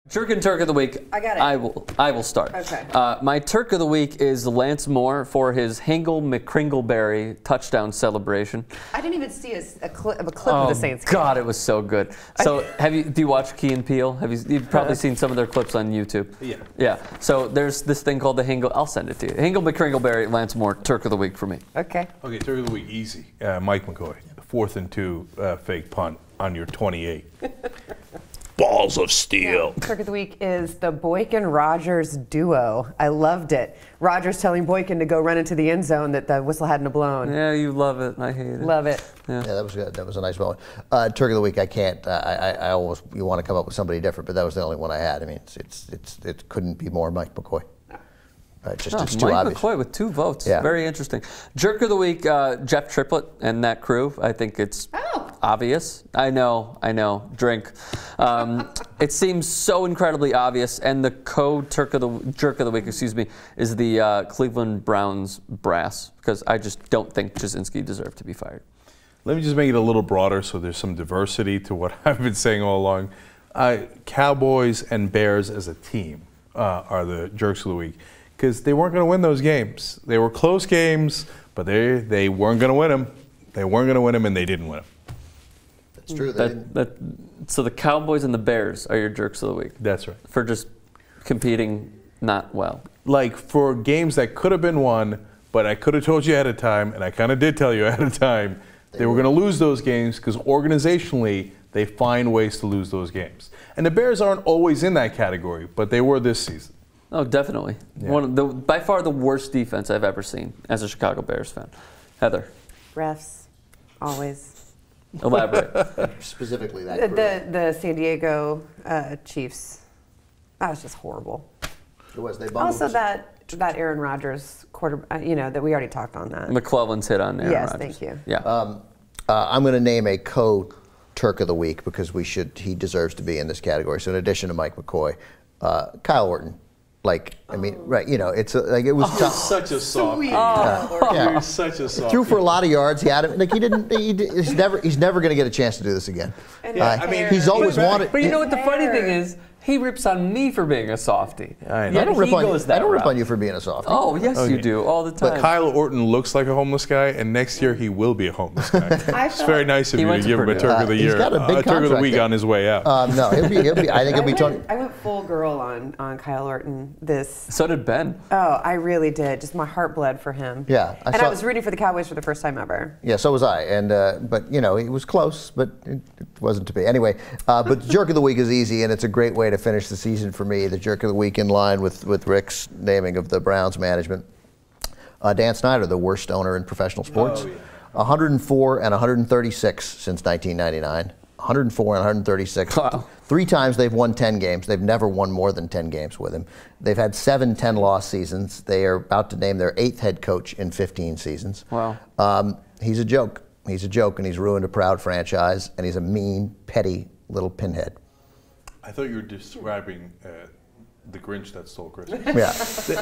Jurk and Turk of the week. I got it. I will start. Okay. My Turk of the week is Lance Moore for his Hingle McCringleberry touchdown celebration. I didn't even see a clip of the Saints game. God, it was so good. So do you watch Key and Peele? You've probably seen some of their clips on YouTube. Yeah. Yeah. So there's this thing called the Hingle. I'll send it to you. Hingle McCringleberry, Lance Moore, Turk of the week for me. Okay. Okay, Turk of the week, easy. Mike McCoy, 4th and 2 fake punt on your 28. Balls of steel. Yeah. Turk of the week is the Boykin Rodgers duo. I loved it. Rodgers telling Boykin to go run into the end zone that the whistle hadn't blown. Yeah, you love it. I hate it. Love it. Yeah, that was good. That was a nice moment. Turk of the week, I can't. I always you want to come up with somebody different, but that was the only one I had. I mean, it couldn't be more Mike McCoy. It's too obvious. Mike McCoy with 2 votes. Yeah. Very interesting. Jerk of the week, Jeff Triplett and that crew. I think it's obvious. I know. Drink. It seems so incredibly obvious. And the Jerk of the week, excuse me, is the Cleveland Browns brass, because I just don't think Jasinski deserved to be fired. Let me just make it a little broader so there's some diversity to what I've been saying all along. Cowboys and Bears as a team are the jerks of the week, because they weren't going to win those games. They were close games, but they weren't going to win them. They weren't going to win them, and they didn't win them. That's true. So the Cowboys and the Bears are your jerks of the week. That's right. For just competing not well. Like for games that could have been won, but I could have told you ahead of time, and I kind of did tell you ahead of time, they were going to lose those games because organizationally they find ways to lose those games. And the Bears aren't always in that category, but they were this season. Oh, definitely. Yeah. By far the worst defense I've ever seen as a Chicago Bears fan. Heather. Refs, always. Elaborate. Specifically that. The San Diego Chiefs. That was just horrible. It was. They also that Aaron Rodgers quarter. That we already talked on that. McClellan's hit on Aaron Rodgers. Yes, thank you. Yeah. I'm going to name a Turk of the week because he deserves to be in this category. So in addition to Mike McCoy, Kyle Orton. Right? It was tough. Such a soft. You're such a soft. Threw for a lot of yards. He had it. He's never going to get a chance to do this again. He's always wanted. But you know what the funny thing is? He rips on me for being a softie. I know. I don't rip on you for being a softie. Oh, yes, you do, all the time. But Kyle Orton looks like a homeless guy, and next year he will be a homeless guy. It's very nice of you to give him a Turk of the Year, he's got a big Turk of the Week there. On his way out. No, he'll be. I think he'll be talking. I went full girl on Kyle Orton this. So did Ben. Oh, I really did. Just my heart bled for him. Yeah. I was rooting for the Cowboys for the first time ever. Yeah, so was I. And but he was close, but it wasn't to be. Anyway, but Jerk of the Week is easy, and it's a great way to finish the season for me. The Jerk of the Week in line with Rick's naming of the Browns management. Dan Snyder, the worst owner in professional sports. 104 and 136 since 1999. 104 and 136. Wow. 3 times they've won 10 games. They've never won more than 10 games with him. They've had 7 10-loss seasons. They are about to name their 8th head coach in 15 seasons. Wow. He's a joke. He's a joke, and he's ruined a proud franchise, and he's a mean, petty little pinhead. I thought you were describing the Grinch that stole Christmas. Yeah.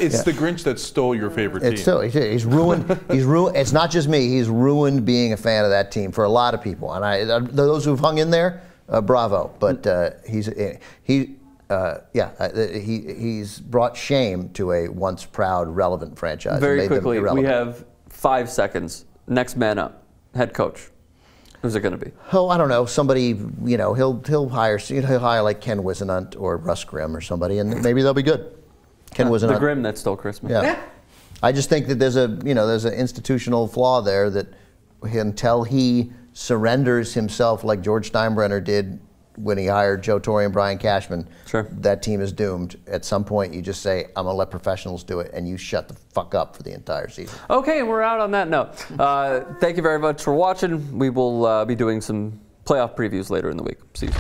It's the Grinch that stole your favorite team. It's still, he's ruined. He's ruined. It's not just me. He's ruined being a fan of that team for a lot of people. And those who've hung in there, bravo. But he's brought shame to a once proud, relevant franchise. Very quickly, we have 5 seconds. Next man up, head coach. Who's it going to be? Oh, I don't know. Somebody, he'll hire like Ken Wisenhunt or Russ Grimm or somebody, and maybe they'll be good. Ken Wisenhunt. The Grimm that stole Christmas. Yeah. I just think that there's an institutional flaw there that until he surrenders himself like George Steinbrenner did when he hired Joe Torre and Brian Cashman, that team is doomed. At some point, you just say, I'm going to let professionals do it, and you shut the fuck up for the entire season. Okay, and we're out on that note. Thank you very much for watching. We will be doing some playoff previews later in the week. See you.